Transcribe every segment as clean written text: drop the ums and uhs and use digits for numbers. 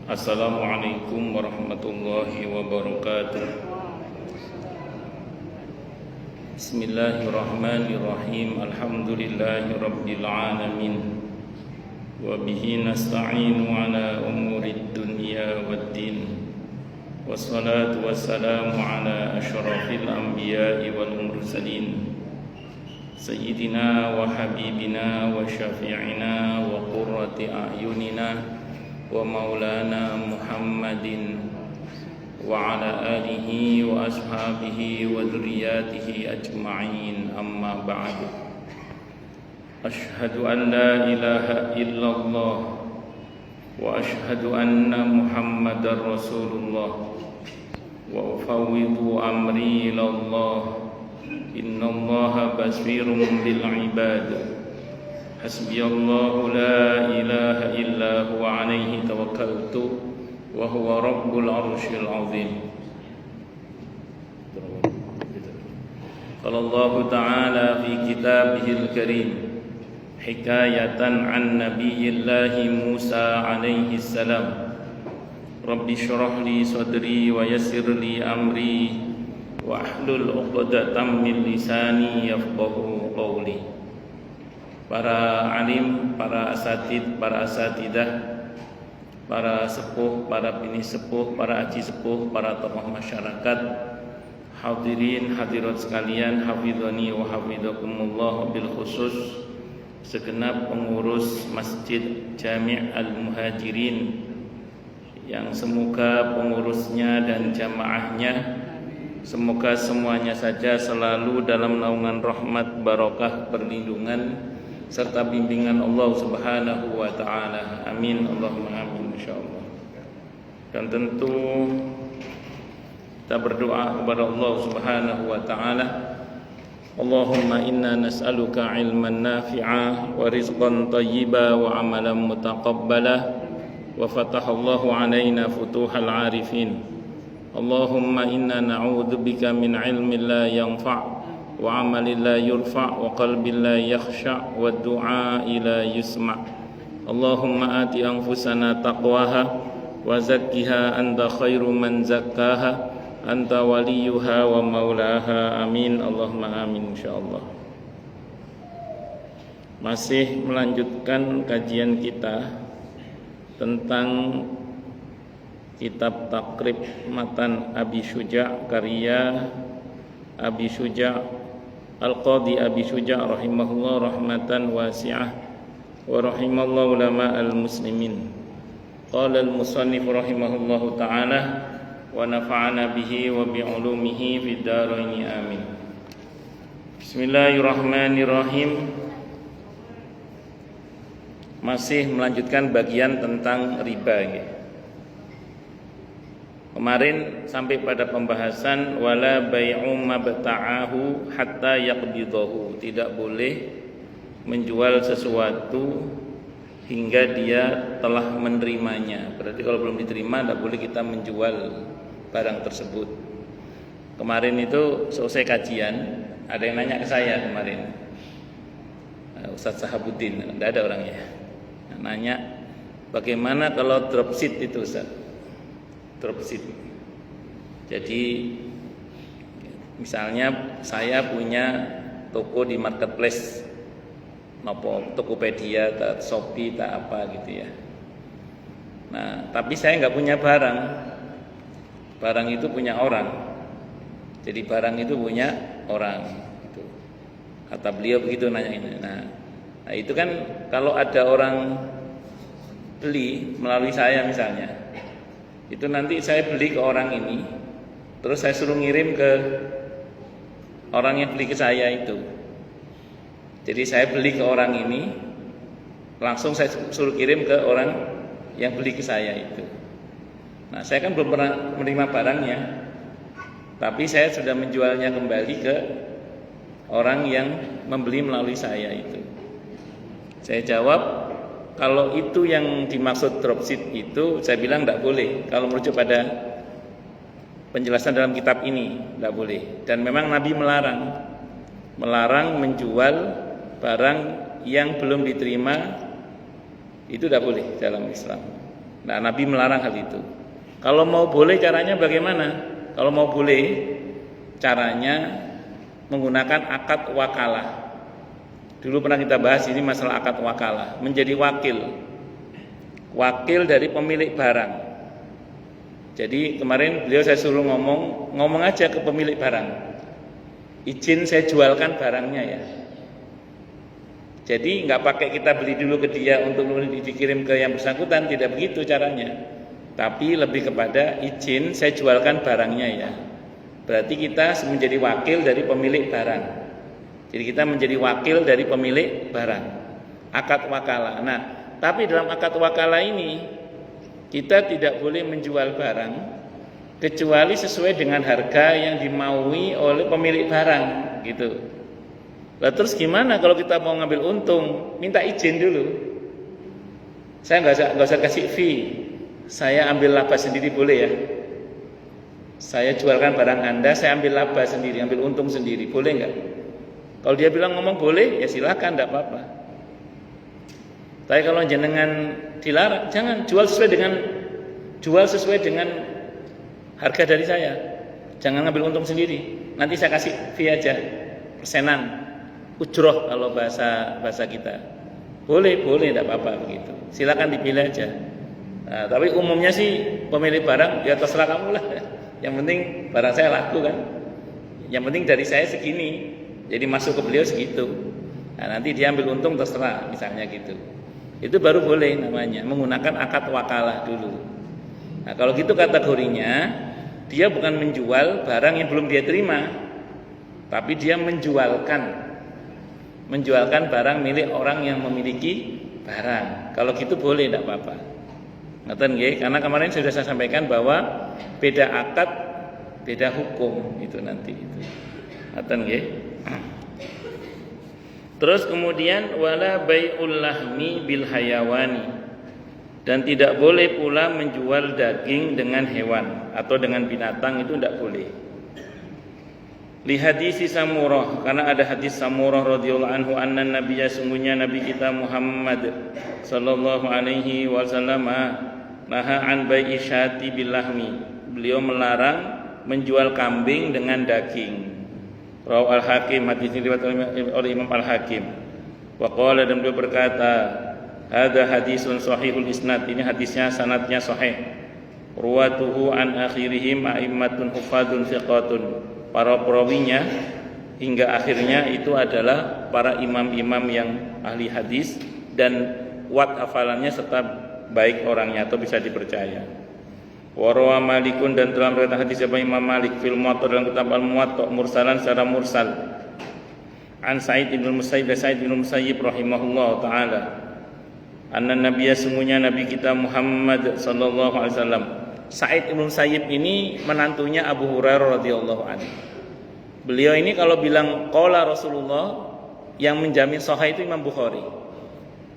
Assalamualaikum warahmatullahi wabarakatuh. Bismillahirrahmanirrahim. Alhamdulillahi rabbil alamin. Wa bihi nasta'inu ala umurid dunya waddin. Wassalatu wassalamu ala asyrafil anbiya'i wal mursalin. Sayyidina wa habibina wa syafi'ina wa qurrati a'yunina wa maulana Muhammadin wa ala alihi wa ashabihi wa dzurriyyatihi ajma'in, amma ba'du. Asyhadu an la ilaha illallah wa asyhadu anna Muhammadar Rasulullah wa ufawwidu amri ilallah. Innallaha basirun bil ibad. Hasbiyallahu la ilaha illa huwa alaihi tawakkaltu wa huwa rabbul arsyil azim. Qala Allah ta'ala fi kitabihil karim hikayatan an nabiyillahi Musa alaihi salam. Rabbi shrah li sadri wa yassir li amri wa ahlul 'uqdatam min lisani yafqahu qawli. Para alim, para asatid, para asatidah, para sepuh, para bini sepuh, para aji sepuh, para tokoh masyarakat, hadirin hadirat sekalian, hafidhani wa hafidhakumullah, bil khusus segenap pengurus Masjid Jami' Al-Muhajirin, yang semoga pengurusnya dan jamaahnya semoga semuanya saja selalu dalam naungan rahmat, barokah, perlindungan serta bimbingan Allah Subhanahu wa ta'ala. Amin, Allahumma amin, insyaallah. Dan tentu kita berdoa kepada Allah Subhanahu wa ta'ala, Allahumma inna nas'aluka ilman nafi'a wa rizqan tayyiba wa amalan mutaqabbala wa fatahallahu alaina futuhal arifin. Allahumma inna na'udzubika min ilmin la yanfa' wa amalin la yurfa' wa qalbin la yakhsha' wa du'a'i la yusma'. Allahumma ati anfusana taqwaha wa zakkiha anta khairu man zakkaha anta waliyuha wa maulaha. Amin, Allahumma amin, insyaallah. Masih melanjutkan kajian kita tentang kitab Takrib Matan Abi Syuja', karya Abi Syuja' Al-Qadhi Abi Syuja' rahimahullah rahmatan wasi'ah wa rahimallahu ulama al-muslimin. Qala al-musannif rahimahullahu ta'ala wa nafa'ana bihi wa bi'ulumihi fid dharain, amin. Bismillahirrahmanirrahim. Masih melanjutkan bagian tentang riba ya. Kemarin sampai pada pembahasan wala bai'u mabta'ahu hatta yaqbidahu. Tidak boleh menjual sesuatu hingga dia telah menerimanya. Berarti kalau belum diterima tidak boleh kita menjual barang tersebut. Kemarin itu selesai kajian, ada yang nanya ke saya kemarin, Ustaz Sahabuddin, tidak ada orangnya, nanya bagaimana kalau dropship itu, Ustaz? Dropship. Jadi misalnya saya punya toko di marketplace, Tokopedia, Shopee, apa gitu ya. Nah, tapi saya nggak punya barang. Barang itu punya orang. Jadi barang itu punya orang. Gitu. Kata beliau begitu nanya ini. Nah, itu kan kalau ada orang beli melalui saya misalnya, itu nanti saya beli ke orang ini, terus saya suruh ngirim ke orang yang beli ke saya itu. Jadi saya beli ke orang ini, langsung saya suruh kirim ke orang yang beli ke saya itu. Nah, saya kan belum pernah menerima barangnya, tapi saya sudah menjualnya kembali ke orang yang membeli melalui saya itu. Saya jawab, kalau itu yang dimaksud dropship itu, saya bilang tidak boleh. Kalau merujuk pada penjelasan dalam kitab ini, tidak boleh. Dan memang Nabi melarang menjual barang yang belum diterima, itu tidak boleh dalam Islam. Nah, Nabi melarang hal itu. Kalau mau boleh caranya bagaimana? Kalau mau boleh caranya menggunakan akad wakalah. Dulu pernah kita bahas ini masalah akad wakalah, menjadi wakil dari pemilik barang. Jadi kemarin beliau saya suruh ngomong aja ke pemilik barang, izin saya jualkan barangnya ya. Jadi nggak pakai kita beli dulu ke dia untuk dikirim ke yang bersangkutan, tidak begitu caranya. Tapi lebih kepada izin saya jualkan barangnya ya. Berarti kita menjadi wakil dari pemilik barang. Jadi kita menjadi wakil dari pemilik barang. Akad wakalah. Nah, tapi dalam akad wakalah ini kita tidak boleh menjual barang kecuali sesuai dengan harga yang dimaui oleh pemilik barang, gitu. Lah terus gimana kalau kita mau ngambil untung? Minta izin dulu. Saya nggak usah kasih fee. Saya ambil laba sendiri boleh ya? Saya jualkan barang Anda, saya ambil laba sendiri, ambil untung sendiri, boleh nggak? Kalau dia bilang ngomong boleh, ya silakan, nggak apa-apa. Tapi kalau jenengan dilarang, jangan jual sesuai dengan harga dari saya. Jangan ngambil untung sendiri. Nanti saya kasih fee aja, persenan. Ujroh kalau bahasa kita. Boleh, tidak apa-apa begitu. Silakan dipilih aja. Nah, tapi umumnya sih pemilik barang ya terserah kamu lah. Yang penting barang saya laku kan. Yang penting dari saya segini. Jadi masuk ke beliau segitu. Nah, nanti dia ambil untung terserah misalnya gitu. Itu baru boleh namanya menggunakan akad wakalah dulu. Nah, kalau gitu kategorinya dia bukan menjual barang yang belum dia terima, tapi dia menjualkan barang milik orang yang memiliki barang. Kalau gitu boleh, tidak apa-apa. Ngoten nggih, karena kemarin sudah saya sampaikan bahwa beda akad, beda hukum itu nanti itu. Ngoten nggih. Terus kemudian wala bai'ul lahmi bil hayawani, dan tidak boleh pula menjual daging dengan hewan atau dengan binatang, itu tidak boleh. Li hadisi Samurah, karena ada hadis Samurah radhiyallahu anhu anna nabiyya, sungguhnya nabi kita Muhammad sallallahu alaihi wasallam naha an bai'i syati bil lahmi, beliau melarang menjual kambing dengan daging. Rawi Al-Hakim, hadis ini diriwayatkan oleh Imam Al-Hakim. Wa qala, dan beliau berkata, hadza hadisun sahihul isnad, ini hadisnya sanadnya sahih. Ruwatuhu an akhirihim a'immatun hufadun thiqatun, para perawinya hingga akhirnya itu adalah para imam-imam yang ahli hadis dan kuat hafalannya serta baik orangnya atau bisa dipercaya. Warawa Malikun, dan dalam riwayat hadis siapa Imam Malik fil Muwatta, dalam kitab Al-Muwatta, mursalan secara mursal an Sa'id bin Musayyib rahimahullah taala anna nabiyya, sungguhnya nabi kita Muhammad sallallahu alaihi wasallam. Sa'id bin Musayyib ini menantunya Abu Hurairah radhiyallahu anhu. Beliau ini kalau bilang qala Rasulullah, yang menjamin sahih itu Imam Bukhari.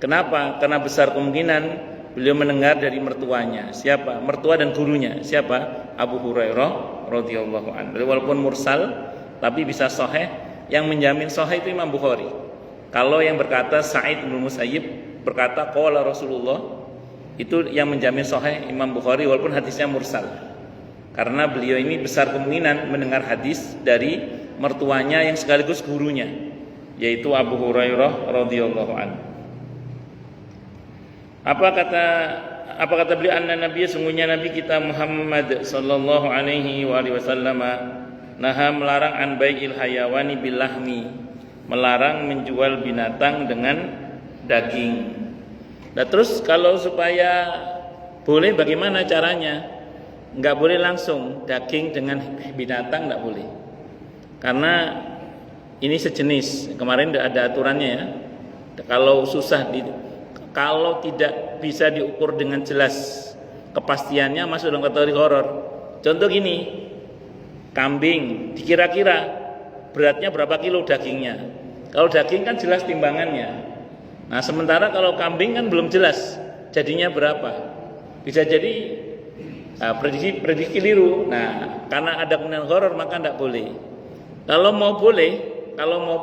Kenapa? Karena besar kemungkinan beliau mendengar dari mertuanya. Siapa? Mertua dan gurunya. Siapa? Abu Hurairah radhiyallahu anhu. Walaupun mursal tapi bisa sahih. Yang menjamin sahih itu Imam Bukhari. Kalau yang berkata Sa'id bin Musayyib berkata qala Rasulullah, itu yang menjamin sahih Imam Bukhari walaupun hadisnya mursal. Karena beliau ini besar kemungkinan mendengar hadis dari mertuanya yang sekaligus gurunya, yaitu Abu Hurairah radhiyallahu anhu. Apa kata beliau? Anna Nabi, sungguhnya Nabi kita Muhammad sallallahu alaihi wasallam naha, melarang an bai'il hayawani bil lahmi, melarang menjual binatang dengan daging. Nah, terus kalau supaya boleh bagaimana caranya? Enggak boleh langsung daging dengan binatang, enggak boleh. Karena ini sejenis. Kemarin ada aturannya ya. Kalau tidak bisa diukur dengan jelas kepastiannya, masuk dalam kategori horor. Contoh gini, kambing dikira-kira beratnya berapa kilo dagingnya. Kalau daging kan jelas timbangannya. Nah, sementara kalau kambing kan belum jelas jadinya berapa. Bisa jadi prediksi keliru. Nah, karena ada kemungkinan horor maka tidak boleh. Kalau mau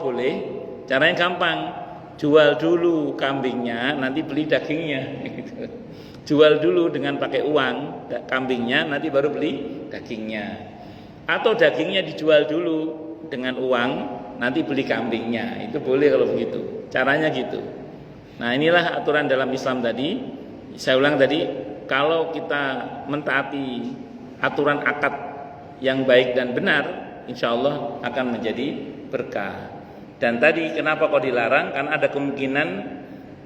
boleh, caranya gampang. jual dulu kambingnya, nanti beli dagingnya. Jual dulu dengan pakai uang kambingnya, nanti baru beli dagingnya. Atau dagingnya dijual dulu dengan uang, nanti beli kambingnya. Itu boleh kalau begitu. Caranya gitu. Nah, inilah aturan dalam Islam tadi. Saya ulang tadi, kalau kita mentaati aturan akad yang baik dan benar, insya Allah akan menjadi berkah. Dan tadi kenapa kok dilarang? Karena ada kemungkinan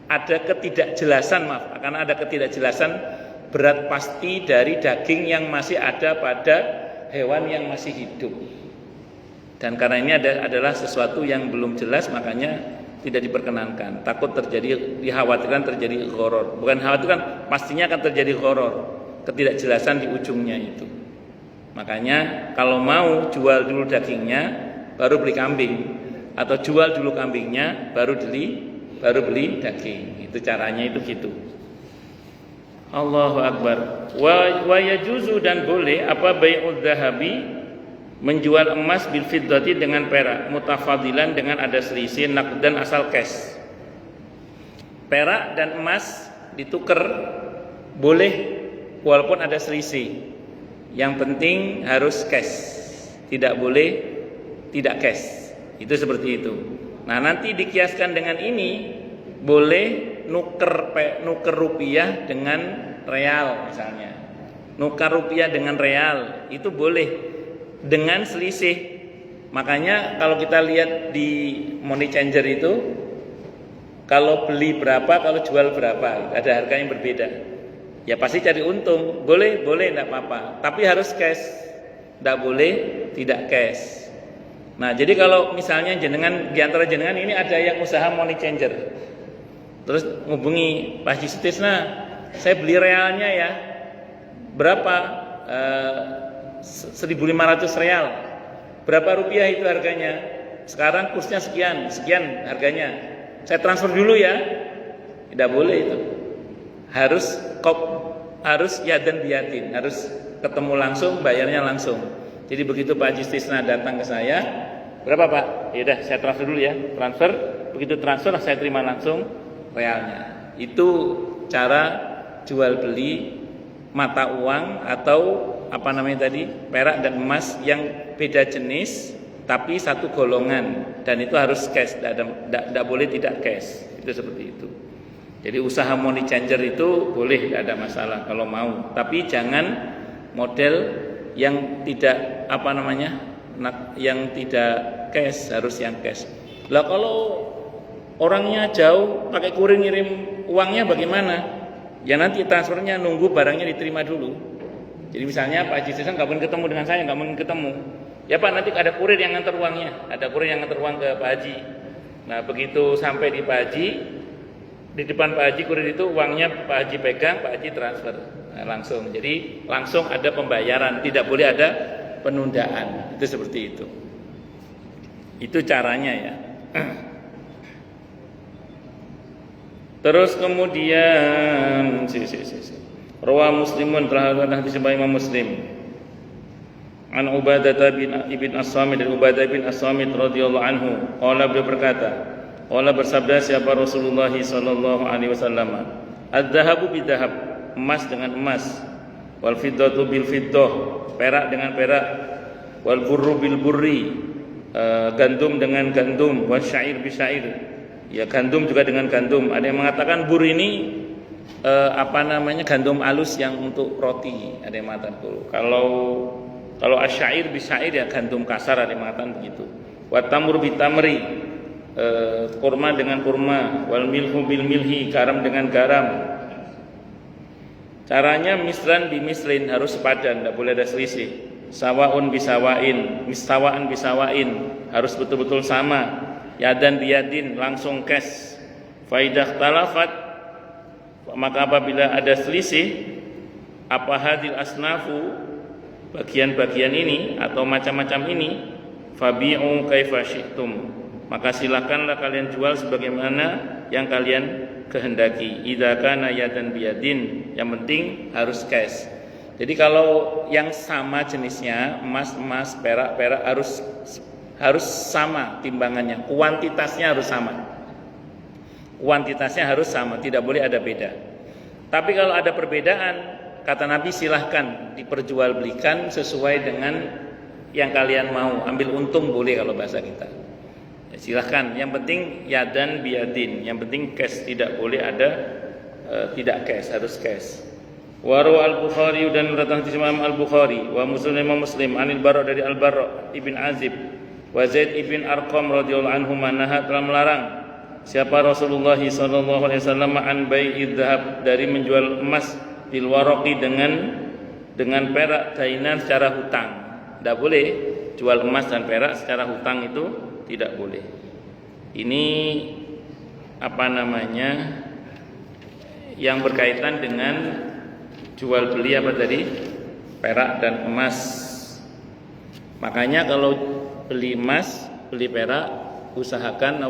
ada ketidakjelasan, karena ada ketidakjelasan berat pasti dari daging yang masih ada pada hewan yang masih hidup. Dan karena ini adalah sesuatu yang belum jelas, makanya tidak diperkenankan. Takut terjadi, dikhawatirkan terjadi gharar. Bukan khawatirkan, pastinya akan terjadi gharar, ketidakjelasan di ujungnya itu. Makanya kalau mau jual dulu dagingnya, baru beli kambing, atau jual dulu kambingnya, baru beli daging. Itu caranya itu gitu. Allahu Akbar. Wa yajuzu, dan boleh apa bai'udz zahabi, menjual emas bil fiddati dengan perak, mutafadilan dengan ada selisih, naqdan asal cash. Perak dan emas ditukar boleh walaupun ada selisih. Yang penting harus cash. Tidak boleh tidak cash. Itu seperti itu. Nah, nanti dikiaskan dengan ini, boleh nuker rupiah dengan real misalnya. Nuker rupiah dengan real itu boleh dengan selisih. Makanya kalau kita lihat di money changer itu, kalau beli berapa, kalau jual berapa, ada harga yang berbeda. Ya pasti cari untung. Boleh enggak apa-apa, tapi harus cash. Enggak boleh tidak cash. Nah, jadi kalau misalnya jenengan, di antara jenengan ini ada yang usaha money changer, terus ngubungi Pak Haji Sutisna, saya beli realnya ya, berapa? 1.500 real. Berapa rupiah itu harganya? Sekarang kursnya sekian harganya. Saya transfer dulu ya. Tidak boleh itu. Harus yadan biyatin, harus ketemu langsung, bayarnya langsung. Jadi begitu Pak Haji Sutisna datang ke saya, berapa Pak? Ya udah, saya transfer dulu ya. Transfer, begitu transfer saya terima langsung realnya. Itu cara jual beli mata uang atau apa namanya tadi, perak dan emas yang beda jenis tapi satu golongan, dan itu harus cash, tidak boleh tidak cash. Itu seperti itu. Jadi usaha money changer itu boleh, tidak ada masalah kalau mau, tapi jangan model yang tidak apa namanya, yang tidak cash, harus yang cash. Lah kalau orangnya jauh pakai kurir ngirim uangnya bagaimana? Ya nanti transfernya nunggu barangnya diterima dulu. Jadi misalnya Pak Haji Sutisna nggak mungkin ketemu dengan saya, nggak mungkin ketemu. Ya Pak, nanti ada kurir yang ngantar uangnya, ada kurir yang ngantar uang ke Pak Haji. Nah begitu sampai di Pak Haji, di depan Pak Haji kurir itu uangnya Pak Haji pegang, Pak Haji transfer langsung. Jadi langsung ada pembayaran, tidak boleh ada penundaan. Itu seperti itu. Itu caranya ya. Terus kemudian Rawah Muslimun, telah hadis Imam Muslim. An Ubadah bin As-Samit, dari Ubadah bin As-Samit radhiyallahu anhu, qala, beliau berkata, qala, bersabda siapa Rasulullah sallallahu alaihi wasallam, adz-dzahabu bidz-dzahab, emas dengan emas, wal fiddatu bil fiddah, perak dengan perak, wal burru bil burri, gandum dengan gandum, wasyair bisyair, ya gandum juga dengan gandum. Ada yang mengatakan bur ini gandum alus yang untuk roti, ada yang mengatakan itu. Kalau asyair bisyair ya gandum kasar, ada yang mengatakan begitu. Wa tamur bitamri, kurma dengan kurma, wal milhu bil milhi, garam dengan garam. Caranya mislan bimislin, harus sepadan, tidak boleh ada selisih. Sawaun bisawain, mistawaan bisawain, harus betul-betul sama. Yadan biyadin, langsung cash. Faidah talafat, maka apabila ada selisih, apa hadil asnafu, bagian-bagian ini atau macam-macam ini, fabi'u kaifa syi'tum, maka silakanlah kalian jual sebagaimana yang kalian kehendaki. Idza kana yadan biyadin, yang penting harus cash. Jadi kalau yang sama jenisnya, emas, perak harus sama timbangannya, kuantitasnya harus sama. kuantitasnya harus sama, tidak boleh ada beda. Tapi kalau ada perbedaan, kata Nabi silahkan diperjualbelikan sesuai dengan yang kalian mau. Ambil untung boleh kalau bahasa kita. Ya, silahkan. Yang penting yadan biadin. Yang penting cash, tidak boleh ada tidak cash, harus cash. Waru al-Bukhari dan datang di Imam al-Bukhari wa Muslim anil Bara dari al-Bara ibn Azib wa Zaid ibn Arqam radhiyallahu anhu manaha telah melarang siapa Rasulullah sallallahu alaihi wasallam an bai'id dzahab dari menjual emas bil waraqi dengan perak dainan secara hutang. Tidak boleh jual emas dan perak secara hutang, itu tidak boleh. Ini yang berkaitan dengan jual beli perak dan emas. Makanya kalau beli emas, beli perak, usahakan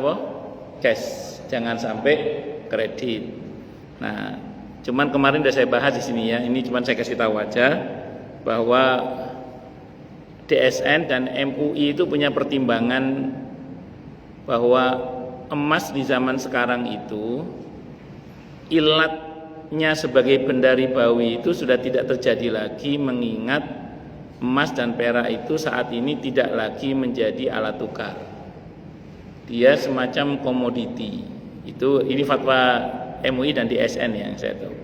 cash, jangan sampai kredit. Nah, cuman kemarin sudah saya bahas di sini ya. Ini cuman saya kasih tahu aja bahwa DSN dan MUI itu punya pertimbangan bahwa emas di zaman sekarang itu ilatnya sebagai benda ribawi itu sudah tidak terjadi lagi, mengingat emas dan perak itu saat ini tidak lagi menjadi alat tukar. Dia semacam komoditi. Ini fatwa MUI dan DSN yang saya tahu.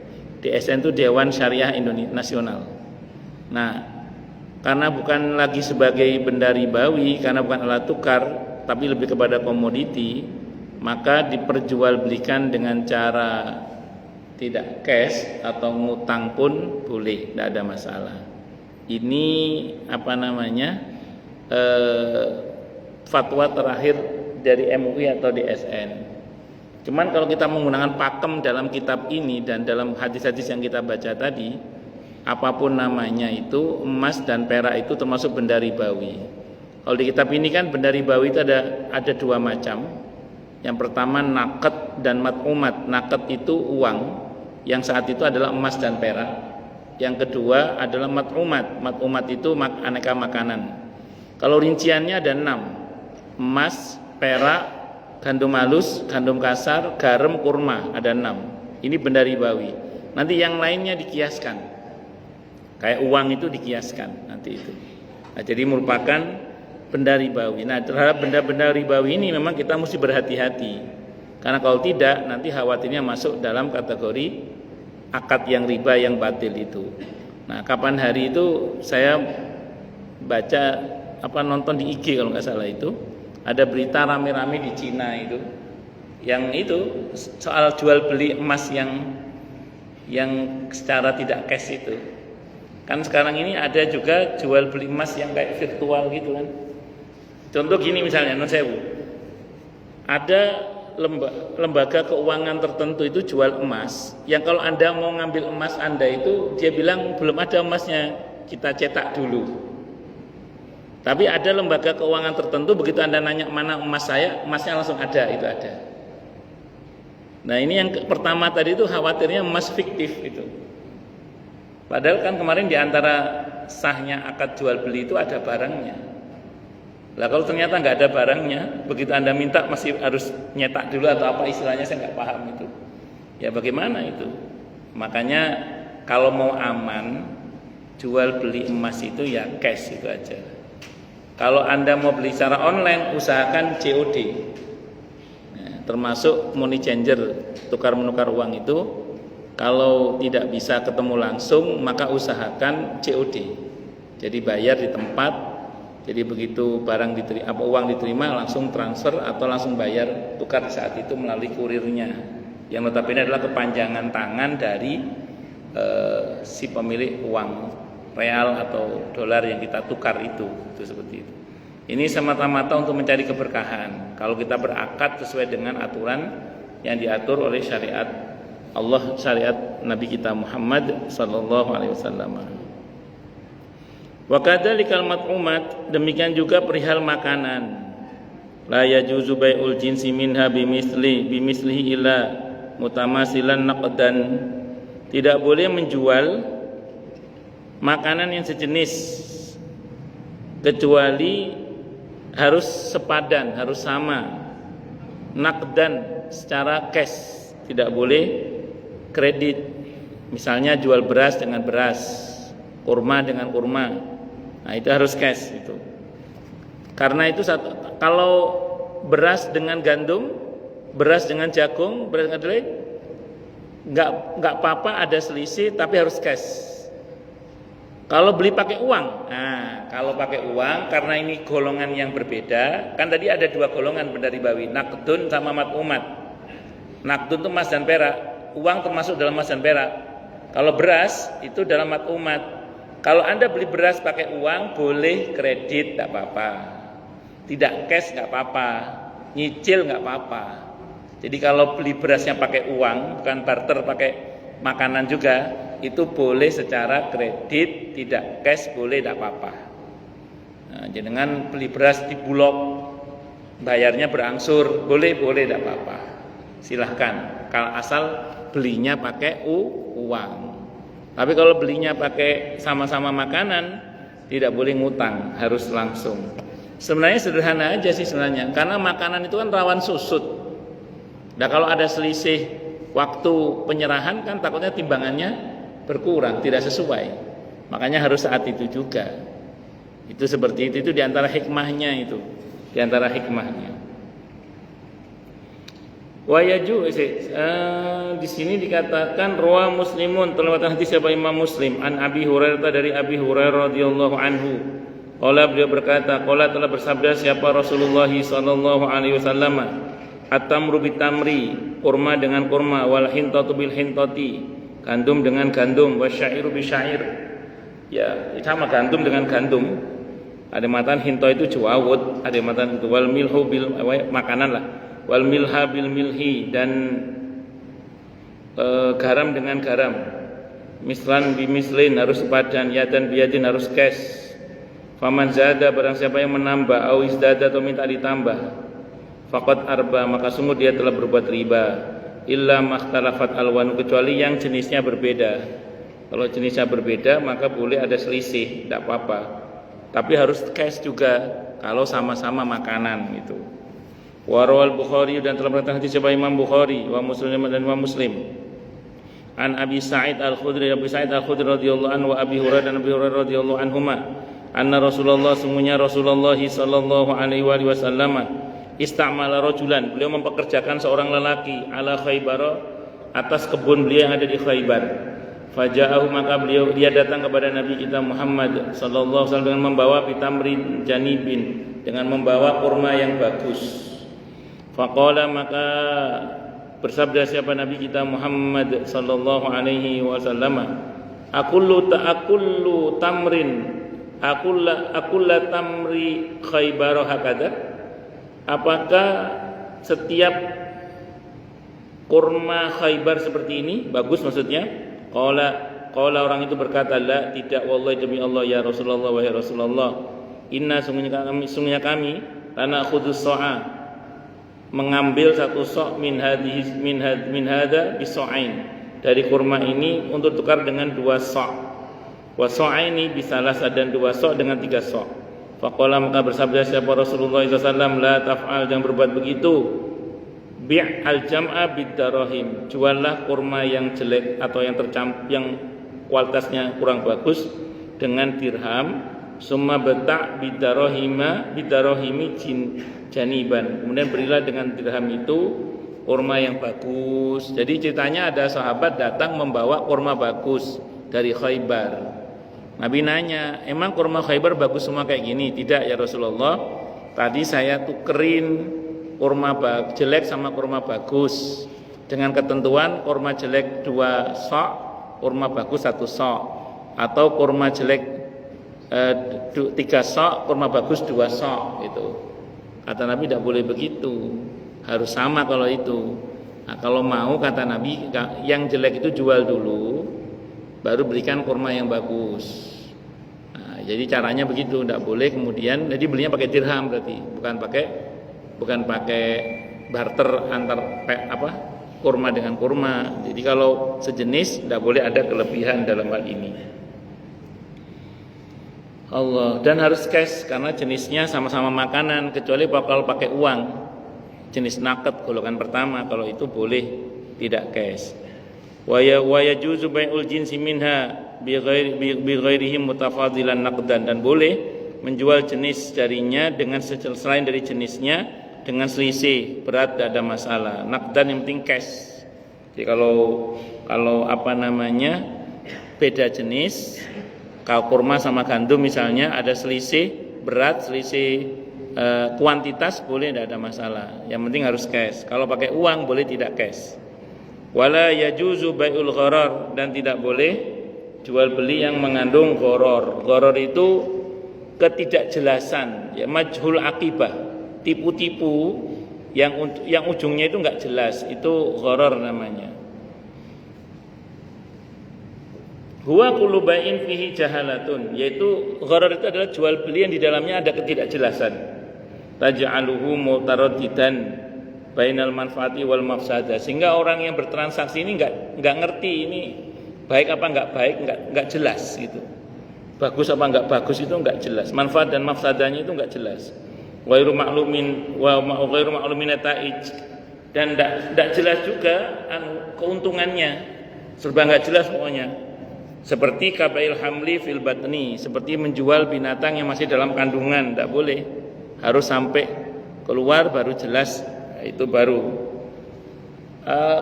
DSN itu Dewan Syariah Indonesia Nasional. Nah, karena bukan lagi sebagai benda ribawi, karena bukan alat tukar, tapi lebih kepada komoditi, maka diperjualbelikan dengan cara tidak cash atau ngutang pun boleh, tidak ada masalah. Ini fatwa terakhir dari MUI atau DSN. Cuman kalau kita menggunakan pakem dalam kitab ini dan dalam hadis-hadis yang kita baca tadi, apapun namanya itu, emas dan perak itu termasuk benda ribawi. Kalau di kitab ini kan benda ribawi itu ada dua macam. Yang pertama naqd dan mat'umat. Naqd itu uang yang saat itu adalah emas dan perak. Yang kedua adalah mat'umat. Mat'umat itu aneka makanan. Kalau rinciannya ada 6. Emas, perak, gandum halus, gandum kasar, garam, kurma, ada 6. Ini benda ribawi. Nanti yang lainnya dikiaskan. Kayak uang itu dikiaskan nanti itu. Nah, jadi merupakan benda ribawi. Nah, terhadap benda-benda ribawi ini memang kita mesti berhati-hati. Karena kalau tidak nanti khawatirnya masuk dalam kategori akad yang riba yang batil itu. Nah, kapan hari itu saya baca nonton di IG kalau nggak salah itu, ada berita rame-rame di Cina itu, yang itu soal jual beli emas yang secara tidak cash itu. Kan sekarang ini ada juga jual beli emas yang kayak virtual gitu kan. Contoh gini misalnya, ada lembaga keuangan tertentu itu jual emas, yang kalau Anda mau ngambil emas Anda itu, dia bilang belum ada emasnya, kita cetak dulu. Tapi ada lembaga keuangan tertentu, begitu Anda nanya mana emas saya, emasnya langsung ada, itu ada. Nah, ini yang pertama tadi itu khawatirnya emas fiktif itu. Padahal kan kemarin di antara sahnya akad jual beli itu ada barangnya. Lah kalau ternyata nggak ada barangnya, begitu Anda minta masih harus nyetak dulu atau apa istilahnya, saya nggak paham itu. Ya bagaimana itu? Makanya kalau mau aman, jual beli emas itu ya cash itu aja. Kalau Anda mau beli secara online, usahakan COD. Nah, termasuk money changer, tukar menukar uang itu. Kalau tidak bisa ketemu langsung, maka usahakan COD. Jadi bayar di tempat. Jadi begitu uang diterima langsung transfer atau langsung bayar tukar saat itu melalui kurirnya. Yang notabene adalah kepanjangan tangan dari si pemilik uang real atau dolar yang kita tukar itu seperti itu. Ini semata-mata untuk mencari keberkahan. Kalau kita berakad sesuai dengan aturan yang diatur oleh syariat Allah, syariat Nabi kita Muhammad sallallahu alaihi wasallam. Wa kadzalikal mat'umat, demikian juga perihal makanan. La yajuzu bai'ul jinsi minha bimislihi illa mutamasilan naqdan. Tidak boleh menjual makanan yang sejenis kecuali harus sepadan, harus sama naqdan secara cash, tidak boleh kredit. Misalnya jual beras dengan beras, kurma dengan kurma. Nah, itu harus cash itu. Karena itu kalau beras dengan gandum, beras dengan jagung, beras dengan kedelai, nggak apa-apa ada selisih, tapi harus cash. Kalau beli pakai uang, nah kalau pakai uang karena ini golongan yang berbeda, kan tadi ada dua golongan benar ribawi, naqdun sama mat'umat. Naqdun itu emas dan perak, uang termasuk dalam emas dan perak. Kalau beras itu dalam mat'umat. Kalau Anda beli beras pakai uang boleh kredit, nggak apa-apa. Tidak cash nggak apa-apa, nyicil nggak apa-apa. Jadi kalau beli berasnya pakai uang, bukan barter pakai makanan juga, itu boleh secara kredit, tidak cash boleh, tidak apa-apa. Nah, jenengan beli beras di Bulog, bayarnya berangsur, boleh, tidak apa-apa. Silahkan, kalau asal belinya pakai uang. Tapi kalau belinya pakai sama-sama makanan, tidak boleh ngutang, harus langsung. Sebenarnya sederhana aja sih sebenarnya, karena makanan itu kan rawan susut. Nah kalau ada selisih waktu penyerahan kan takutnya timbangannya berkurang, tidak sesuai. Makanya harus saat itu juga. Itu seperti itu diantara hikmahnya itu, diantara hikmahnya. Wayaju di sini dikatakan rawa Muslimun, terlewat hadis siapa Imam Muslim an Abi Hurairah, dari Abi Hurairah radhiyallahu anhu. Qala, beliau berkata, qala telah bersabda siapa Rasulullah sallallahu alaihi wasallam, at-tamru bitamri, kurma dengan kurma, wal hintatu bil hintati, gandum dengan gandum, wasyairu bisyair, ya sama gandum dengan gandum. Ada matan hinto itu jawawut, ada matan itu wal milhu bil makanan lah, wal milha bil milhi, dan garam dengan garam, mislan bimislin harus sepadan, yadan biyadin harus cash. Faman zada, barang siapa yang menambah, au izdada atau minta ditambah, faqad arba, maka sungguh dia telah berbuat riba. Illa makhtalafat alwanu, kecuali yang jenisnya berbeda. Kalau jenisnya berbeda maka boleh ada selisih, tidak apa-apa. Tapi harus cash juga kalau sama-sama makanan itu. Wa rawal Bukhari, dan telah berkata hadis Imam Bukhari, wa Muslim dan Imam Muslim. An Abi Sa'id Al-Khudri, Abi Sa'id Al-Khudri radhiyallahu anhu, wa Abi Hurairah dan Abi Hurairah radhiyallahu anhuma, anna Rasulullah, sungguhnya Rasulullah sallallahu alaihi wasallam, istamala rajulan, beliau mempekerjakan seorang lelaki, ala Khaybar, atas kebun beliau yang ada di Khaybar. Faja'ahu, maka dia datang kepada Nabi kita Muhammad sallallahu alaihi wasallam dengan membawa bitamrin janibin, dengan membawa kurma yang bagus. Faqala, maka bersabda siapa Nabi kita Muhammad sallallahu alaihi wasallam, aqullu tamrin, aqulla tamri Khaybar hakada, apakah setiap kurma Khaybar seperti ini bagus maksudnya? Qala orang itu berkata, la, tidak, wallahi demi Allah ya Rasulullah, wahai Rasulullah, inna, sungguhnya kami lana khudus so'a, mengambil satu sok min hada biso'ain, dari kurma ini untuk tukar dengan dua sok, wa so'aini bisalas, dan dua sok dengan tiga sok. Faqala, maka bersabda siapa Rasulullah SAW, la taf'al, jangan berbuat begitu. Bi' al-jam'a bid-darahim, juallah kurma yang jelek atau yang kualitasnya kurang bagus dengan dirham, summa beta' bid-darahimi janiban, kemudian berilah dengan dirham itu kurma yang bagus. Jadi ceritanya ada sahabat datang membawa kurma bagus dari Khaybar. Nabi nanya, emang kurma Khaybar bagus semua kayak gini? Tidak ya Rasulullah, tadi saya tukerin kurma jelek sama kurma bagus dengan ketentuan kurma jelek 2 sok, kurma bagus 1 sok, atau kurma jelek 3 sok, kurma bagus 2 sok itu. Kata Nabi tidak boleh begitu, harus sama kalau itu. Nah, kalau mau kata Nabi yang jelek itu jual dulu, baru berikan kurma yang bagus. Nah, jadi caranya begitu, tidak boleh kemudian. Jadi belinya pakai dirham berarti, bukan pakai barter antar kurma dengan kurma. Jadi kalau sejenis tidak boleh ada kelebihan dalam hal ini. Allah, dan harus cash karena jenisnya sama-sama makanan, kecuali kalau pakai uang. jenis naqd golongan pertama, kalau itu boleh tidak cash. Wa yajuzu bai'ul jinsi minha bi ghairihi mutafadilan naqdan, dan boleh menjual jenis darinya dengan selain dari jenisnya dengan selisih berat, tidak ada masalah. Naqdan yang penting cash. Jadi kalau beda jenis, kalau kurma sama gandum misalnya ada selisih berat, selisih kuantitas, boleh, tidak ada masalah. Yang penting harus cash. Kalau pakai uang boleh tidak cash. Wala yajuzu bai'ul gharar, dan tidak boleh jual beli yang mengandung gharar. Gharar itu ketidakjelasan, ya, majhul akibah, tipu-tipu yang ujungnya itu enggak jelas, itu gharar namanya. Huwa kullu bai'in fihi jahalatun, yaitu gharar itu adalah jual beli yang di dalamnya ada ketidakjelasan. Taj'aluhu mutaraddidan bainal manfaati wal mafsadah, sehingga orang yang bertransaksi ini enggak ngerti ini baik apa enggak baik, enggak jelas gitu. Bagus apa enggak bagus itu enggak jelas. Manfaat dan mafsadahnya itu enggak jelas. Ghairu ma'lumin wa ghairu ma'lumin nata'ij, dan enggak jelas juga keuntungannya. Serba enggak jelas pokoknya. Seperti kabail hamli fil batni, seperti menjual binatang yang masih dalam kandungan, enggak boleh. Harus sampai keluar baru jelas, itu baru.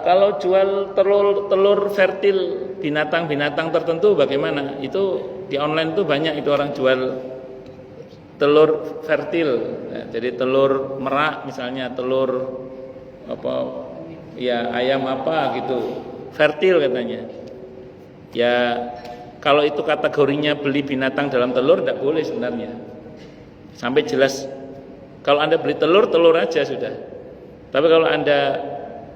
Kalau jual telur fertil binatang-binatang tertentu bagaimana? Itu di online itu banyak itu orang jual telur fertil. Nah, jadi telur merak misalnya, telur apa ya, ayam apa gitu, fertil katanya. Ya kalau itu kategorinya beli binatang dalam telur tidak boleh sebenarnya. Sampai jelas. Kalau Anda beli telur aja sudah. Tapi kalau Anda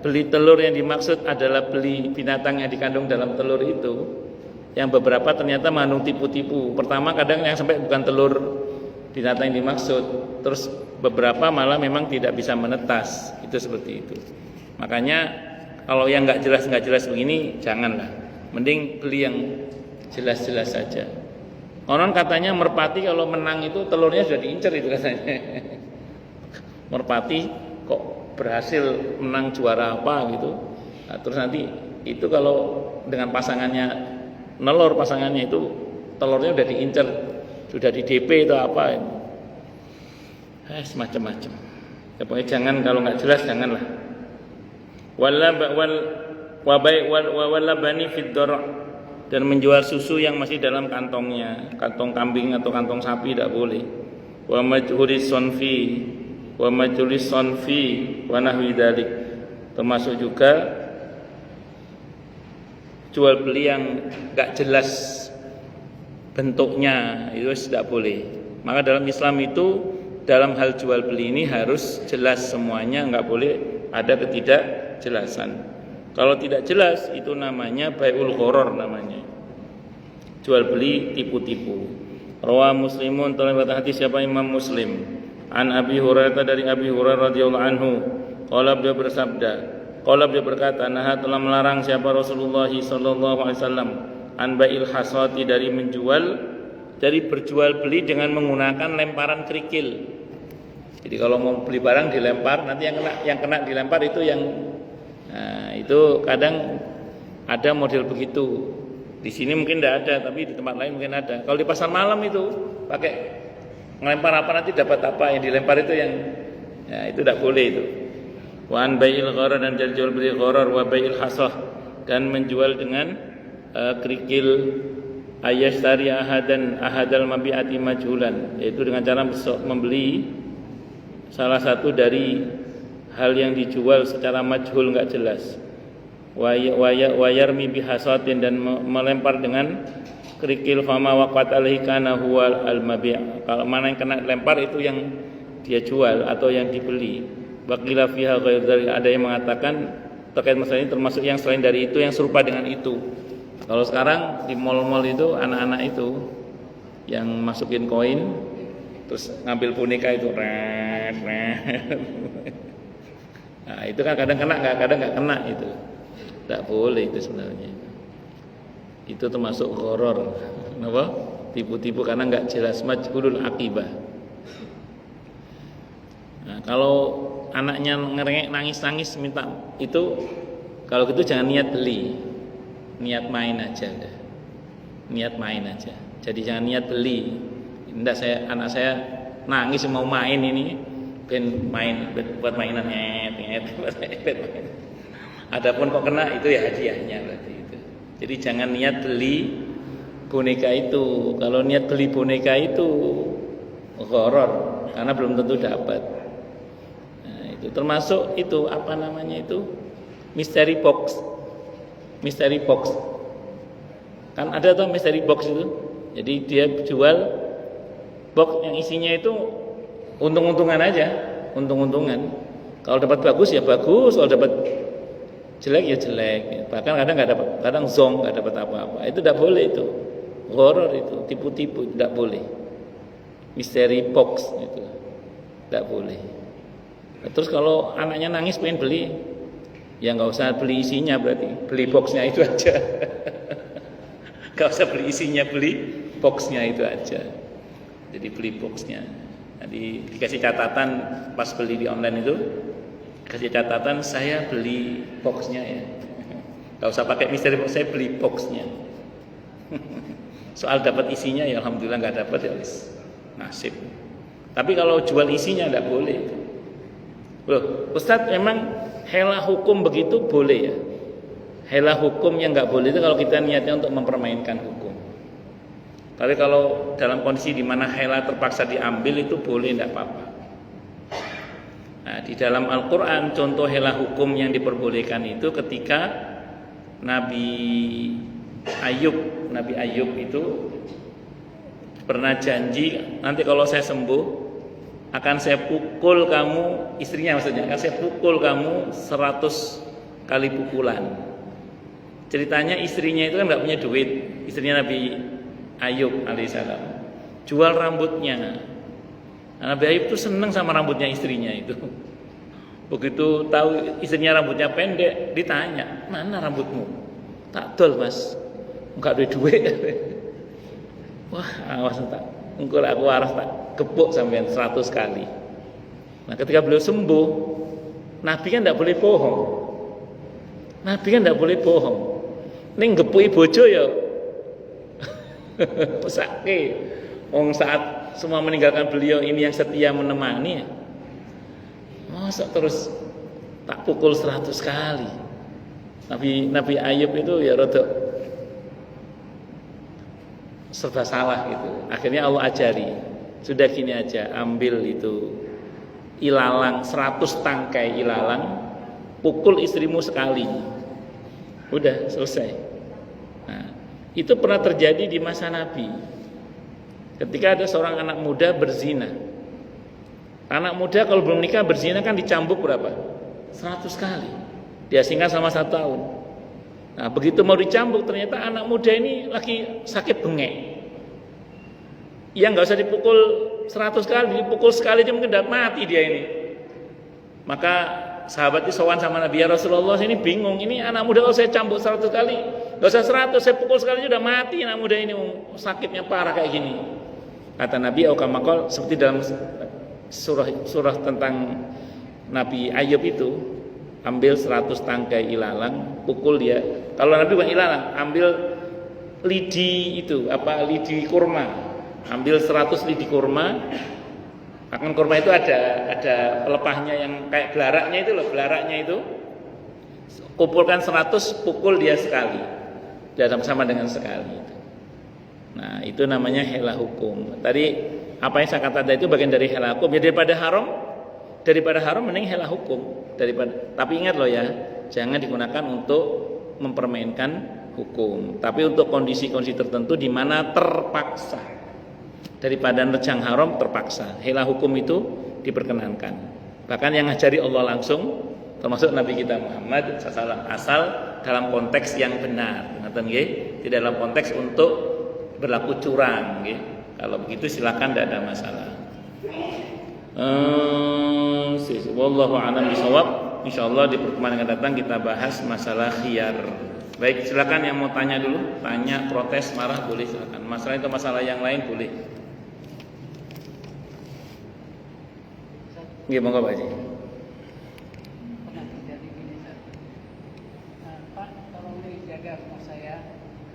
beli telur yang dimaksud adalah beli binatang yang dikandung dalam telur itu, yang beberapa ternyata mengandung tipu-tipu. Pertama kadang yang sampai bukan telur binatang yang dimaksud, terus beberapa malah memang tidak bisa menetas. Itu seperti itu. Makanya kalau yang nggak jelas begini janganlah. Mending beli yang jelas-jelas saja. Orang katanya merpati kalau menang itu telurnya sudah diincar itu katanya. Merpati kok berhasil menang juara apa gitu. Nah, terus nanti itu kalau dengan pasangannya nelor, pasangannya itu telurnya udah diincar, sudah di DP atau apa. Semacam-macam. Ya, pokoknya jangan, kalau nggak jelas janganlah. Walabani fid dar', dan menjual susu yang masih dalam kantongnya, kantong kambing atau kantong sapi tidak boleh. Wa majhuris sonfi wa majlis sonfi wa nahwi dzalik, termasuk juga jual beli yang enggak jelas bentuknya, itu tidak boleh. Maka dalam Islam itu dalam hal jual beli ini harus jelas semuanya, enggak boleh ada ketidakjelasan. Kalau tidak jelas itu namanya bai'ul gharar namanya. Jual beli tipu-tipu. Rawah Muslimun, terlibat hadis siapa Imam Muslim. An Abi Hurairah, dari Abi Hurairah radhiyallahu anhu, qala beliau bersabda, qala beliau berkata, nah telah melarang siapa Rasulullah sallallahu alaihi wasallam an bai'il hasati, dari berjual beli dengan menggunakan lemparan kerikil. Jadi kalau mau beli barang dilempar, nanti yang kena dilempar itu yang, nah, itu kadang ada model begitu. Di sini mungkin tidak ada, tapi di tempat lain mungkin ada. Kalau di pasar malam itu pakai ngelempar apa nanti dapat apa, yang dilempar itu yang, ya itu tidak boleh itu. Wa an bai'il gharar, dan jual beli gharar, wa bai'il hasah, dan menjual dengan kerikil, ayashtari ahadal mabi'ati majhulan, yaitu dengan cara membeli salah satu dari hal yang dijual secara majhul, enggak jelas. Wa yarmi bihasatin, dan melempar dengan kerikil, fama waqat alaihi kana huwal al-mabi'. Kalau mana yang kena lempar itu yang dia jual atau yang dibeli. Waqila fiha ghairu dzalik, ada yang mengatakan terkait masalah ini termasuk yang selain dari itu, yang serupa dengan itu. Kalau sekarang di mal-mal itu anak-anak itu yang masukin koin terus ngambil boneka itu nah, itu kan kadang kena, kadang enggak kena, itu tidak boleh itu sebenarnya. Itu termasuk gharar, apa? Tipu-tipu karena enggak jelas, majhulul akibah. Nah, kalau anaknya ngerengek nangis-nangis minta itu, kalau gitu jangan niat beli, niat main aja udah. Niat main aja. Jadi jangan niat beli. Enggak, anak saya nangis mau main ini, ben main buat mainan nyet buat main. Adapun kok kena itu ya hadiahnya berarti itu. Jadi jangan niat beli boneka itu. Kalau niat beli boneka itu horor karena belum tentu dapat. Nah, itu termasuk itu apa namanya itu? Mystery box. Mystery box. Kan ada tuh mystery box itu. Jadi dia jual box yang isinya itu untung-untungan aja, untung-untungan. Kalau dapat bagus ya bagus, kalau dapat jelek ya jelek. Bahkan kadang nggak dapat, kadang zong nggak dapat apa-apa. Itu tidak boleh itu, horor itu, tipu-tipu tidak boleh. Mystery box itu tidak boleh. Terus kalau anaknya nangis pengen beli, ya nggak usah beli isinya berarti, beli boxnya itu aja. Nggak usah beli isinya, beli boxnya itu aja. Jadi beli boxnya. Jadi dikasih catatan pas beli di online itu, kasih catatan saya beli boxnya ya. Nggak usah pakai mystery box, saya beli boxnya. Soal dapat isinya ya alhamdulillah, nggak dapat ya nasib. Tapi kalau jual isinya nggak boleh. Loh, Ustadz memang hela hukum begitu boleh ya? Hela hukum yang nggak boleh itu kalau kita niatnya untuk mempermainkan hukum. Tapi kalau dalam kondisi di mana hela terpaksa diambil itu boleh, tidak apa-apa. Nah, di dalam Al-Quran contoh hela hukum yang diperbolehkan itu ketika Nabi Ayub itu pernah janji, nanti kalau saya sembuh akan saya pukul kamu, istrinya maksudnya, akan saya pukul kamu 100 kali pukulan. Ceritanya istrinya itu kan nggak punya duit, istrinya Nabi Ayub alaihissalam, jual rambutnya. Nabi Ayub tuh seneng sama rambutnya istrinya itu. Begitu tahu istrinya rambutnya pendek, ditanya, mana rambutmu? Tak dol mas, nggak ada duit. Wah, awas tak, engkau aku harus tak gebuk sampai 100 kali. Nah, ketika beliau sembuh, Nabi kan tidak boleh bohong. Nabi kan tidak boleh bohong. Ning gepuki bojo ya sakit. Wong saat semua meninggalkan beliau ini yang setia menemani, masa terus tak pukul 100 kali. Nabi Ayub itu ya rada serba salah gitu. Akhirnya Allah ajari, sudah gini aja, ambil itu ilalang 100 tangkai ilalang, pukul istrimu sekali. Udah selesai. Nah, itu pernah terjadi di masa Nabi. Ketika ada seorang anak muda berzina. Anak muda kalau belum nikah berzina kan dicambuk berapa? 100 kali. Diasingkan selama 1 tahun. Nah, begitu mau dicambuk ternyata anak muda ini lagi sakit bengek. Ya nggak usah dipukul 100 kali, dipukul sekali aja mungkin udah mati dia ini. Maka sahabat itu sowan sama Nabi, ya Rasulullah, ini bingung, ini anak muda kalau saya cambuk 100 kali, gak usah 100, saya pukul sekali aja udah mati anak muda ini, sakitnya parah kayak gini. Kata Nabi, aukamakol, seperti dalam surah tentang Nabi Ayub itu, ambil 100 tangkai ilalang, pukul dia. Kalau Nabi bukan ilalang, ambil lidi itu, lidi kurma, ambil 100 lidi kurma. Akan kurma itu ada pelepahnya yang kayak belaraknya itu loh, belaraknya itu kumpulkan 100, pukul dia sekali, dan sama dengan sekali. Nah, itu namanya hela hukum. Tadi apa yang saya katakan tadi itu bagian dari hela hukum. Ya daripada haram mending hela hukum. Tapi ingat loh ya, jangan digunakan untuk mempermainkan hukum. Tapi untuk kondisi-kondisi tertentu di mana terpaksa. Daripada nerjang haram terpaksa, hela hukum itu diperkenankan. Bahkan yang ngajari Allah langsung, termasuk Nabi kita Muhammad SAW, asal dalam konteks yang benar, tidak dalam konteks untuk berlaku curang. Kalau begitu silakan, tidak ada masalah. Wallahu a'lam bishawab. Insyaallah di pertemuan yang akan datang kita bahas masalah khiyar. Baik, silakan yang mau tanya dulu, tanya, protes, marah boleh silakan. Masalah itu masalah yang lain boleh. Nggih, monggo Pak Haji.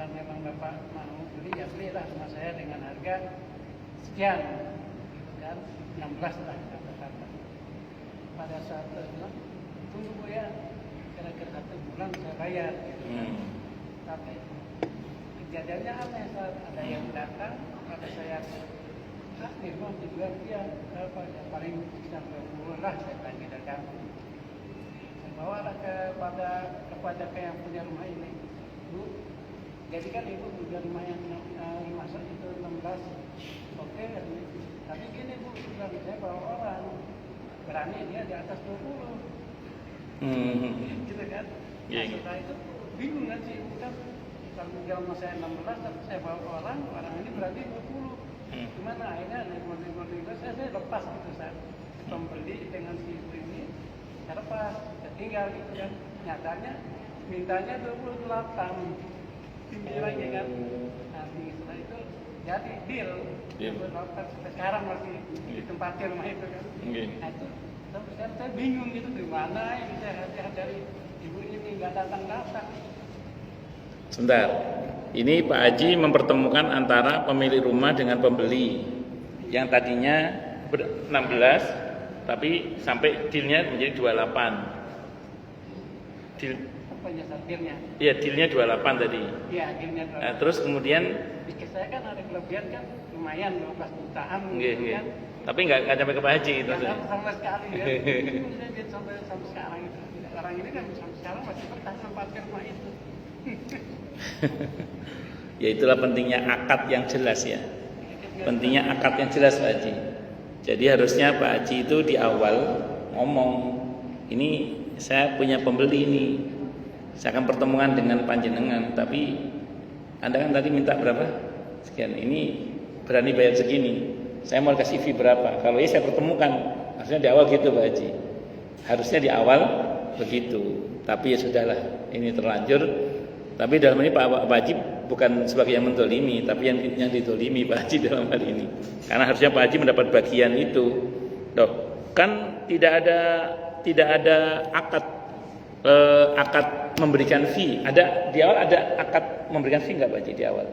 misalkan memang Bapak mau beli, ya belilah rumah saya dengan harga sekian, gitu kan, 16 lah katakan. Pada saat itu bilang, tunggu Bu ya, kira-kira 1 bulan saya bayar, gitu kan. Tapi kejadiannya apa ya, saat ada yang datang pada saya, di rumah dijual dia berapa ya, paling sekitar 20 lah saya tanya dagang. Saya bawalah kepada yang punya rumah ini, Bu, jadi kan Ibu punya rumah yang masuk itu 16, oke, tapi gini Bu, saya bawa orang, berani dia di atas 20, gitu kan. Nah, setelah itu bingung kan sih Ibu kan, kalau dia rumah saya 16 tapi saya bawa orang ini berarti 20. Gimana akhirnya negosiasi saya lepas gitu, saya pembeli dengan si ibu ini saya lepas, saya tinggal gitu kan. Nyatanya mintanya 28 tinggi lagi kan. Nah setelah itu jadi deal 28 sampai sekarang masih ditempatin rumah itu kan. Nah itu sampai sekarang saya bingung gitu, gimana ini saya dari ibu ini nggak datang-datang. Sebentar, ini Pak Haji mempertemukan antara pemilik rumah dengan pembeli yang tadinya 16 tapi sampai dealnya menjadi 28. Deal. Apa ya dealnya? Iya, dealnya 28 tadi. Iya, dealnya 28. Nah, terus kemudian pikir saya kan ada kelebihan kan lumayan 12 jutaan gitu kan. Tapi nggak sampai ke Pak Haji gitu. Nggak sama sekali ya. sampai sekarang itu. Orang ini kan sampai sekarang masih bertahan nempatkan rumah itu. Ya itulah pentingnya akad yang jelas ya. Pentingnya akad yang jelas Pak Haji. Jadi harusnya Pak Haji itu di awal ngomong, ini saya punya pembeli ini, saya akan pertemuan dengan panjenengan, tapi Anda kan tadi minta berapa? Sekian, ini berani bayar segini, saya mau kasih fee berapa? Kalau saya pertemukan, harusnya di awal gitu Pak Haji. Harusnya di awal begitu. Tapi ya sudahlah, ini terlanjur. Tapi dalam ini Pak Haji bukan sebagai yang mendolimi, tapi yang ditolimi Pak Haji dalam hal ini. Karena harusnya Pak Haji mendapat bagian itu. Loh, kan tidak ada akad memberikan fee. Ada di awal ada akad memberikan fee nggak Pak Haji di awal?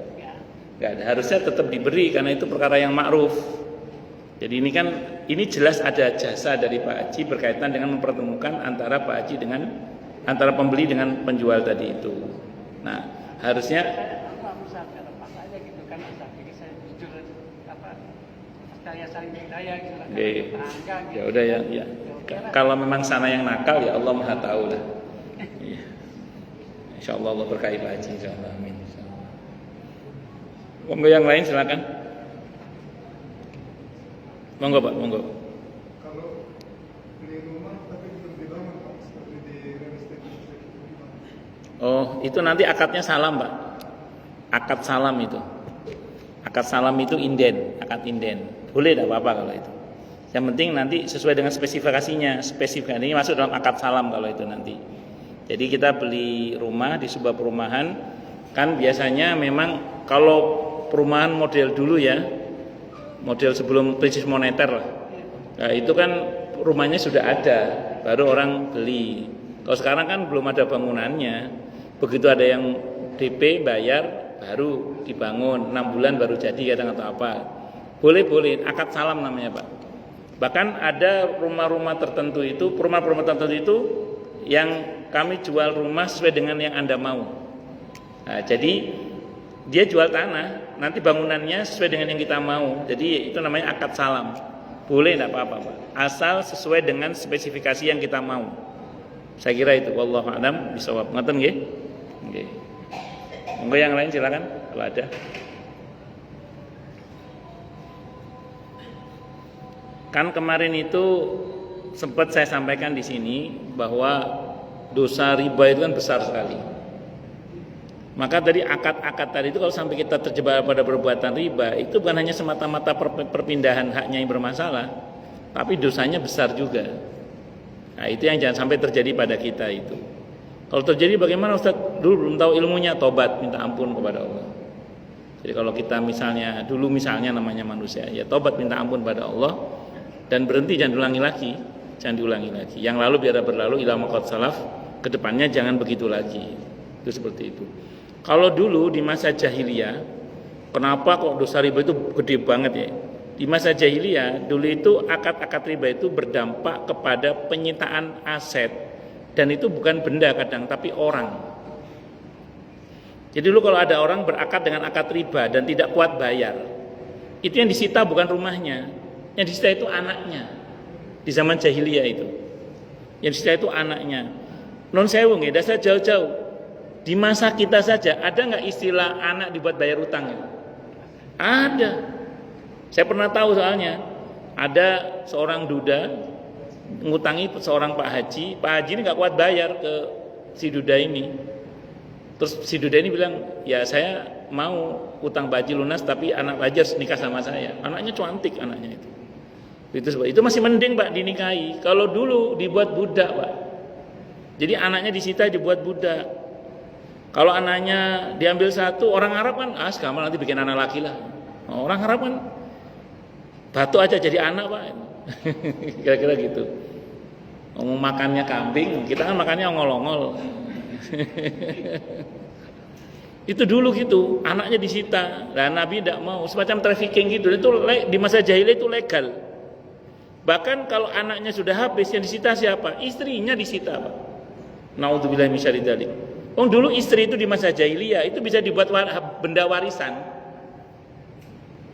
Nggak ada. Harusnya tetap diberi karena itu perkara yang ma'ruf. Jadi ini jelas ada jasa dari Pak Haji berkaitan dengan mempertemukan antara Pak Haji antara pembeli dengan penjual tadi itu. Nah, harusnya ya udah ya. Kalau memang sana yang nakal ya Allah Maha tahu lah. Iya. Insyaallah Allah berkahi Pak Haji insyaallah. Amin. Monggo yang lain silakan. Monggo Pak, monggo. Kalau beli rumah tapi belum dibangun Pak, seperti di real estate. Oh, itu nanti akadnya salam, Pak. Akad salam itu. Akad salam itu inden, akad inden. Boleh tidak apa-apa kalau itu. Yang penting nanti sesuai dengan spesifikasinya. Spesifikasinya masuk dalam akad salam kalau itu nanti. Jadi kita beli rumah di sebuah perumahan, kan biasanya memang kalau perumahan model dulu ya, model sebelum krisis moneter lah. Nah, itu kan rumahnya sudah ada, baru orang beli. Kalau sekarang kan belum ada bangunannya. Begitu ada yang DP bayar baru dibangun, 6 bulan baru jadi kadang atau apa. Boleh akad salam namanya Pak. Bahkan ada rumah-rumah tertentu itu, perumahan-perumahan tertentu itu yang kami jual rumah sesuai dengan yang Anda mau. Nah, jadi dia jual tanah, nanti bangunannya sesuai dengan yang kita mau. Jadi itu namanya akad salam. Boleh enggak apa-apa Pak. Asal sesuai dengan spesifikasi yang kita mau. Saya kira itu wallahu a'lam bishawab. Ngoten nggih? Nggih. Monggo yang lain silakan kalau ada. Kan kemarin itu sempat saya sampaikan di sini bahwa dosa riba itu kan besar sekali. Maka tadi akad-akad tadi itu kalau sampai kita terjebak pada perbuatan riba, itu bukan hanya semata-mata perpindahan haknya yang bermasalah, tapi dosanya besar juga. Nah, itu yang jangan sampai terjadi pada kita itu. Kalau terjadi bagaimana Ustaz? Dulu belum tahu ilmunya, tobat, minta ampun kepada Allah. Jadi kalau kita misalnya namanya manusia, ya tobat minta ampun pada Allah dan berhenti, jangan diulangi lagi. Yang lalu biar berlalu ila maqad salaf, kedepannya jangan begitu lagi. Itu seperti itu. Kalau dulu di masa jahiliyah, kenapa kok dosa riba itu gede banget ya? Di masa jahiliyah dulu itu akad-akad riba itu berdampak kepada penyitaan aset, dan itu bukan benda kadang tapi orang. Jadi dulu kalau ada orang berakad dengan akad riba dan tidak kuat bayar, itu yang disita bukan rumahnya, yang disita itu anaknya. Di zaman jahiliyah itu yang disita itu anaknya. Non sewu nggih, dasar jauh-jauh di masa kita saja ada nggak istilah anak dibuat bayar utangnya? Ada. Saya pernah tahu soalnya ada seorang duda ngutangi seorang Pak Haji ini nggak kuat bayar ke si duda ini. Terus si duda ini bilang, ya saya mau utang Pak Haji lunas tapi anak Pak Haji harus nikah sama saya. Anaknya cantik anaknya itu. Itu masih mending Pak dinikahi. Kalau dulu dibuat budak Pak. Jadi anaknya disita dibuat budak. Kalau anaknya diambil satu, orang Arab kan gampang nanti bikin anak laki lah. Orang Arab kan batu aja jadi anak Pak. Kira-kira gitu. Makannya kambing, kita kan makannya ongol-ongol. Itu dulu gitu, anaknya disita. Dan Nabi tidak mau, semacam trafficking gitu. Itu di masa jahiliyah itu legal. Bahkan kalau anaknya sudah habis, yang disita siapa? Istrinya disita Pak. Naudzubillahi min syarri dzalik. Dulu istri itu di masa jahiliyah itu bisa dibuat benda warisan.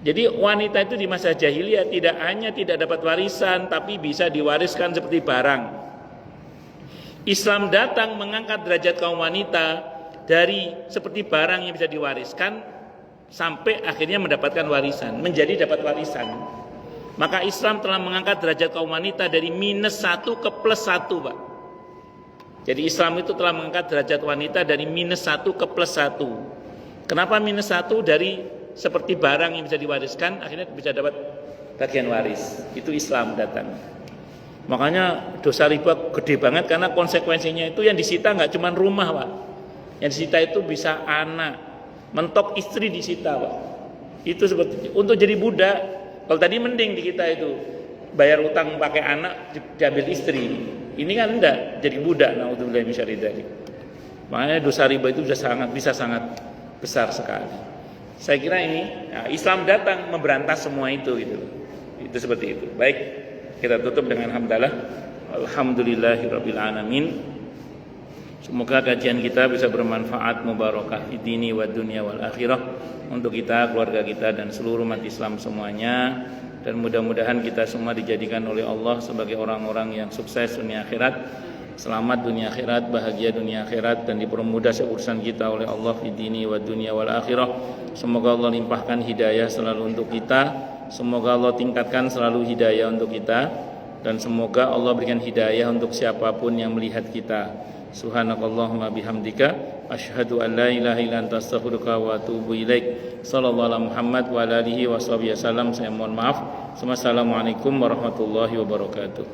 Jadi wanita itu di masa jahiliyah tidak hanya tidak dapat warisan, tapi bisa diwariskan seperti barang. Islam datang mengangkat derajat kaum wanita dari seperti barang yang bisa diwariskan sampai akhirnya mendapatkan warisan, menjadi dapat warisan. Maka Islam telah mengangkat derajat kaum wanita dari -1 ke +1 Pak. Jadi Islam itu telah mengangkat derajat wanita dari -1 ke +1. Kenapa -1? Dari seperti barang yang bisa diwariskan akhirnya bisa dapat bagian waris. Itu Islam datang. Makanya dosa riba gede banget karena konsekuensinya itu yang disita nggak cuma rumah Pak. Yang disita itu bisa anak, mentok istri disita Pak. Itu seperti untuk jadi budak. Kalau tadi mending di kita itu bayar utang pakai anak diambil istri. Ini kan enggak, jadi budak. Naudzubillahi min syarri dzalik. Makanya dosa riba itu bisa sangat besar sekali. Saya kira ini Islam datang memberantas semua itu gitu. Itu seperti itu. Baik, kita tutup dengan hamdalah. Alhamdulillahirabbil alamin. Semoga kajian kita bisa bermanfaat, mubarakah di dini wa dunya wal akhirah untuk kita, keluarga kita dan seluruh umat Islam semuanya, dan mudah-mudahan kita semua dijadikan oleh Allah sebagai orang-orang yang sukses dunia akhirat. Selamat dunia akhirat, bahagia dunia akhirat, dan dipermudah urusan kita oleh Allah di dini wa dunya wal akhirah. Semoga Allah limpahkan hidayah selalu untuk kita. Semoga Allah tingkatkan selalu hidayah untuk kita, dan semoga Allah berikan hidayah untuk siapapun yang melihat kita. Subhanakallahumma bihamdika asyhadu an la ilaha illa anta astaghfiruka wa atubu ilaik. Sallallahu alaihi Muhammad wa ala alihi washabihi wasallam. Saya mohon maaf. Wassalamualaikum warahmatullahi wabarakatuh.